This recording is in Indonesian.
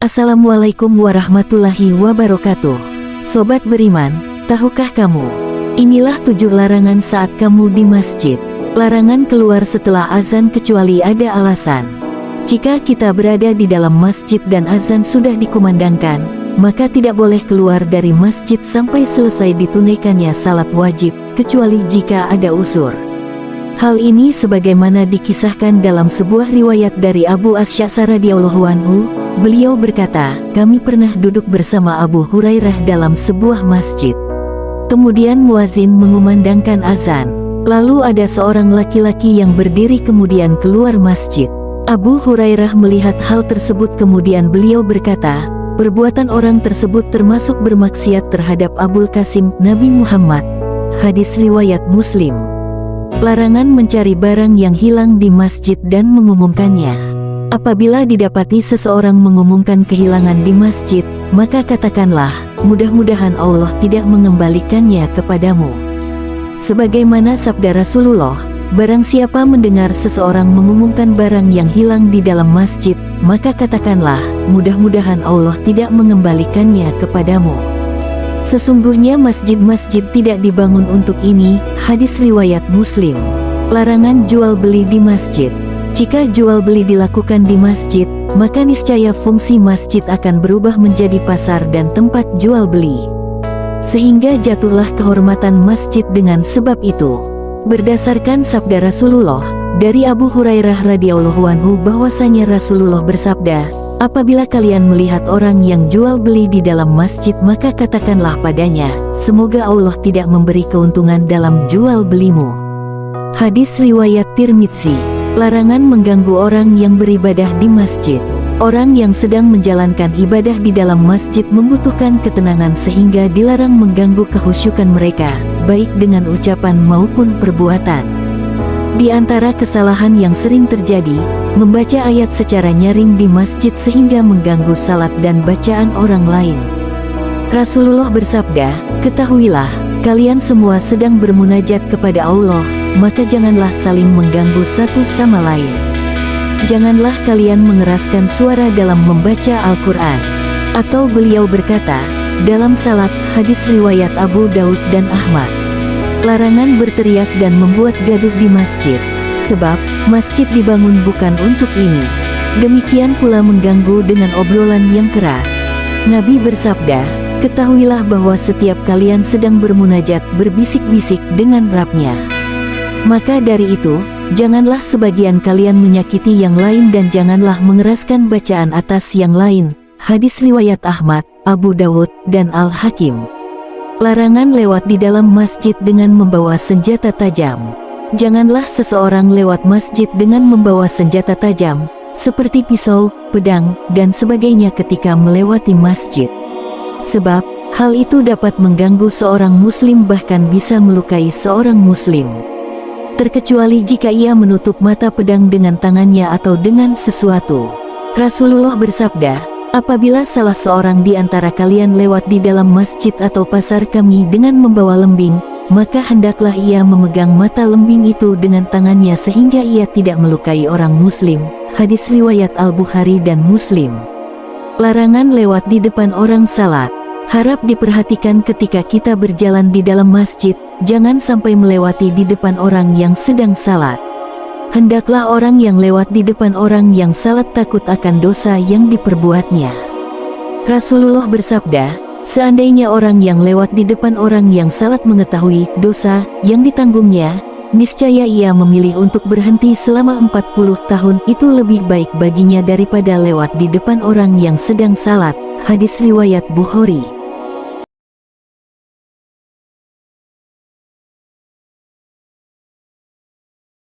Assalamualaikum warahmatullahi wabarakatuh. Sobat beriman, tahukah kamu? Inilah 7 larangan saat kamu di masjid. Larangan keluar setelah azan kecuali ada alasan. Jika kita berada di dalam masjid dan azan sudah dikumandangkan, maka tidak boleh keluar dari masjid sampai selesai ditunaikannya salat wajib, kecuali jika ada uzur. Hal ini sebagaimana dikisahkan dalam sebuah riwayat dari Abu Asy'asa radhiyallahu anhu. Beliau berkata, kami pernah duduk bersama Abu Hurairah dalam sebuah masjid. Kemudian muazin mengumandangkan azan. Lalu ada seorang laki-laki yang berdiri kemudian keluar masjid. Abu Hurairah melihat hal tersebut, kemudian beliau berkata, perbuatan orang tersebut termasuk bermaksiat terhadap Abul Qasim Nabi Muhammad. Hadis riwayat Muslim. Larangan mencari barang yang hilang di masjid dan mengumumkannya. Apabila didapati seseorang mengumumkan kehilangan di masjid, maka katakanlah, mudah-mudahan Allah tidak mengembalikannya kepadamu. Sebagaimana sabda Rasulullah, barang siapa mendengar seseorang mengumumkan barang yang hilang di dalam masjid, maka katakanlah, mudah-mudahan Allah tidak mengembalikannya kepadamu. Sesungguhnya masjid-masjid tidak dibangun untuk ini. Hadis riwayat Muslim. Larangan jual beli di masjid. Jika jual beli dilakukan di masjid, maka niscaya fungsi masjid akan berubah menjadi pasar dan tempat jual beli, sehingga jatuhlah kehormatan masjid dengan sebab itu. Berdasarkan sabda Rasulullah dari Abu Hurairah radhiyallahu anhu bahwasanya Rasulullah bersabda, apabila kalian melihat orang yang jual beli di dalam masjid, maka katakanlah padanya, semoga Allah tidak memberi keuntungan dalam jual belimu. Hadis riwayat Tirmidzi. Larangan mengganggu orang yang beribadah di masjid. Orang yang sedang menjalankan ibadah di dalam masjid membutuhkan ketenangan sehingga dilarang mengganggu kekhusyukan mereka, baik dengan ucapan maupun perbuatan. Di antara kesalahan yang sering terjadi, membaca ayat secara nyaring di masjid sehingga mengganggu salat dan bacaan orang lain. Rasulullah bersabda, ketahuilah, kalian semua sedang bermunajat kepada Allah, maka janganlah saling mengganggu satu sama lain. Janganlah kalian mengeraskan suara dalam membaca Al-Quran. Atau beliau berkata, dalam salat, hadis riwayat Abu Daud dan Ahmad. Larangan berteriak dan membuat gaduh di masjid, sebab masjid dibangun bukan untuk ini. Demikian pula mengganggu dengan obrolan yang keras. Nabi bersabda, ketahuilah bahwa setiap kalian sedang bermunajat berbisik-bisik dengan Rabb-Nya. Maka dari itu, janganlah sebagian kalian menyakiti yang lain dan janganlah mengeraskan bacaan atas yang lain. Hadis riwayat Ahmad, Abu Dawud, dan Al-Hakim. Larangan lewat di dalam masjid dengan membawa senjata tajam. Janganlah seseorang lewat masjid dengan membawa senjata tajam, seperti pisau, pedang, dan sebagainya ketika melewati masjid. Sebab, hal itu dapat mengganggu seorang muslim bahkan bisa melukai seorang muslim. Terkecuali jika ia menutup mata pedang dengan tangannya atau dengan sesuatu. Rasulullah bersabda, apabila salah seorang di antara kalian lewat di dalam masjid atau pasar kami dengan membawa lembing, maka hendaklah ia memegang mata lembing itu dengan tangannya sehingga ia tidak melukai orang muslim. Hadis riwayat Al-Bukhari dan Muslim. Larangan lewat di depan orang salat. Harap diperhatikan ketika kita berjalan di dalam masjid, jangan sampai melewati di depan orang yang sedang salat. Hendaklah orang yang lewat di depan orang yang salat takut akan dosa yang diperbuatnya. Rasulullah bersabda, seandainya orang yang lewat di depan orang yang salat mengetahui dosa yang ditanggungnya, niscaya ia memilih untuk berhenti selama 40 tahun. Itu lebih baik baginya daripada lewat di depan orang yang sedang salat. Hadis riwayat Bukhari.